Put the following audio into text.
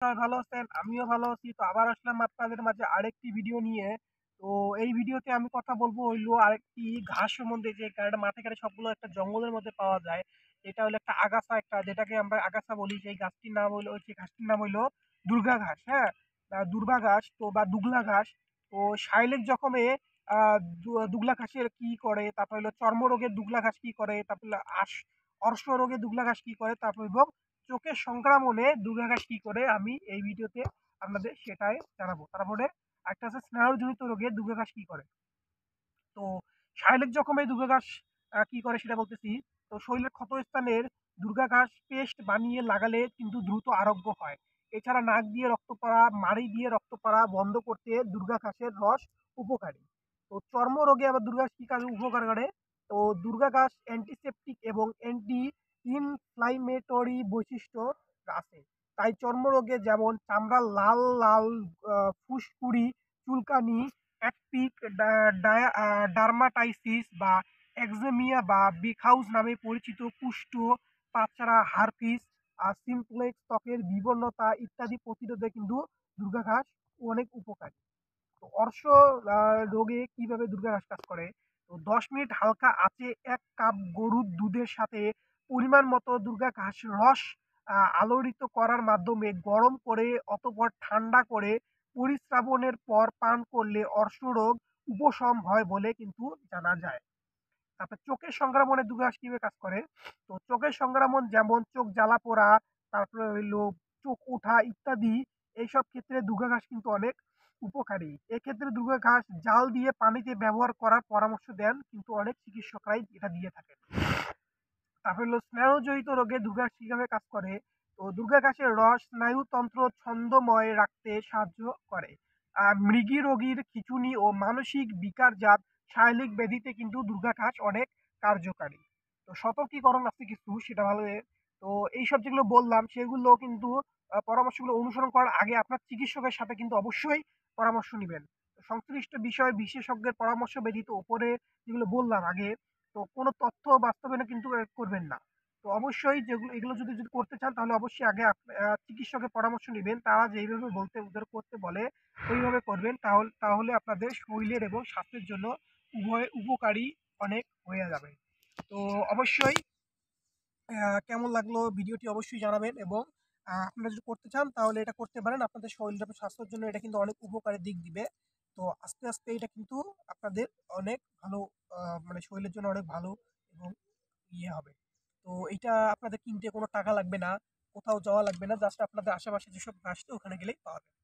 সবাই ভালো আছেন? আমিও ভালো আছি। তো আবার আসলাম আপনাদের মাঝে আরেকটি ভিডিও নিয়ে। তো এই ভিডিওতে আমি কথা বলবো হইলো আরেকটি ঘাস সম্বন্ধে যে একটা মাঠে ঘাটে সবগুলো একটা জঙ্গলের মধ্যে পাওয়া যায়। এটা হলো একটা আগাছা একটা যেটাকে আমরা আগাছা বলি। সেই গাছটির নাম হইলো সেই ঘাসটির নাম হইলো দুর্গা ঘাস, হ্যাঁ? দুর্বা ঘাস তো বা দুগলা ঘাস। তো শাইলের জখমে আ দুগলা ঘাসের কি করে? তারপর হইলো চর্মরোগের দুগলা ঘাস কি করে? তারপর হলো অর্শ রোগে দুগলা ঘাস কি করে? তারপর এবং চোখের সংক্রমণে দুর্গাঘাস কি করে আমি এই ভিডিওতে আপনাদের সেটাই জানাবো। তারপরে একটা আছে স্নায়ুজনিত রোগে দুর্গাঘাস কি করে। তো শারীরিক জখমে দুর্গাঘাস কি করে সেটা বলতেছি। তো শরীরের ক্ষতস্থানের দুর্গাঘাস পেস্ট বানিয়ে লাগালে কিন্তু দ্রুত আরোগ্য হয়। এছাড়া নাক দিয়ে রক্ত পড়া, মাড়ি দিয়ে রক্ত পড়া বন্ধ করতে দুর্গাঘাসের রস উপকারী। তো চর্মরোগে আবার দুর্গাঘাস কি কাজে উপকার করে? তো দুর্গাঘাস অ্যান্টিসেপটিক এবং অ্যান্টি ইনফ্লামেটরি বৈশিষ্ট্য আছে। তাই চর্মরোগে যেমন চামড়ার লাল লাল ফুসকুড়ি, চুলকানি, অ্যাটপিক ডার্মাটাইসিস বা একজেমিয়া বা বিখাউজ নামে পরিচিত কুষ্ঠ, পাছড়া, হারপিস, সিমপ্লেক্স, ত্বকের বিবর্ণতা ইত্যাদি প্রতিরোধে কিন্তু দুর্গাঘাস অনেক উপকারী। তো অর্শ রোগে কিভাবে দুর্গাঘাস কাজ করে? তো ১০ মিনিট হালকা আঁচে ১ কাপ গরুর দুধের সাথে পরিমাণ মতো দুর্গাঘাস রস আলোড়িত করার মাধ্যমে গরম করে অতঃপর ঠান্ডা করে পরিস্রাবনের পর পান করলে অর্শরোগ উপশম হয় বলে কিন্তু জানা যায়। তারপর চোখের সংক্রমণে দুর্গাঘাস কিভাবে কাজ করে? তো চোখের সংক্রমণ যেমন চোখ জ্বালা-পোড়া, তারপরে হইলো চোখ ওঠা ইত্যাদি এইসব ক্ষেত্রে দুর্গাঘাস কিন্তু অনেক উপকারী। এক্ষেত্রে দুর্গাঘাস জাল দিয়ে পানিতে ব্যবহার করার পরামর্শ দেন কিন্তু অনেক চিকিৎসকরাই এটা দিয়ে থাকেন। তারপর হলো স্নায়ুজনিত রোগে দুর্গাঘাস কিভাবে কাজ করে? তো দুর্গাঘাসের রস স্নায়ুতন্ত্র ছন্দময় রাখতে সাহায্য করে। মৃগী রোগীর খিঁচুনি ও মানসিক বিকারজাত শারীরিক ব্যাধিতে কিন্তু দুর্গাঘাস অনেক কার্যকারী। তো সতর্কীকরণ আছে কিছু সেটা ভালো তো এইসব যেগুলো বললাম সেগুলো কিন্তু পরামর্শগুলো অনুসরণ করার আগে আপনার চিকিৎসকের সাথে কিন্তু অবশ্যই পরামর্শ নিবেন। সংশ্লিষ্ট বিষয়ে বিশেষজ্ঞের পরামর্শ ব্যতীত উপরে যেগুলো বললাম আগে তো কোনো তথ্য বাস্তবায়নে কিন্তু করবেন না। তো অবশ্যই এগুলো যদি করতে চান তাহলে অবশ্যই আগে চিকিৎসকের পরামর্শ নিবেন। তারা যেইভাবে বলতে ওদের করতে বলে ওইভাবে করবেন। তাহলে আপনাদের শরীরের এবং স্বাস্থ্যের জন্য উভয় উপকারী অনেক হয়ে যাবে। তো অবশ্যই কেমন লাগলো ভিডিওটি অবশ্যই জানাবেন এবং আপনারা যদি করতে চান তাহলে এটা করতে পারেন। আপনাদের শরীর এবং স্বাস্থ্যের জন্য এটা কিন্তু অনেক উপকারী দিক দিবে। তো আস্তে, আস্তে এটা কিন্তু আপনাদের অনেক ভালো মানে শরীরের জন্য অনেক ভালো এবং ইয়ে হবে। তো এইটা আপনাদের কিনতে কোনো টাকা লাগবে না, কোথাও যাওয়া লাগবে না। জাস্ট আপনাদের আশেপাশে যেসব ঘাস ওখানে গেলেই পাওয়া যাবে।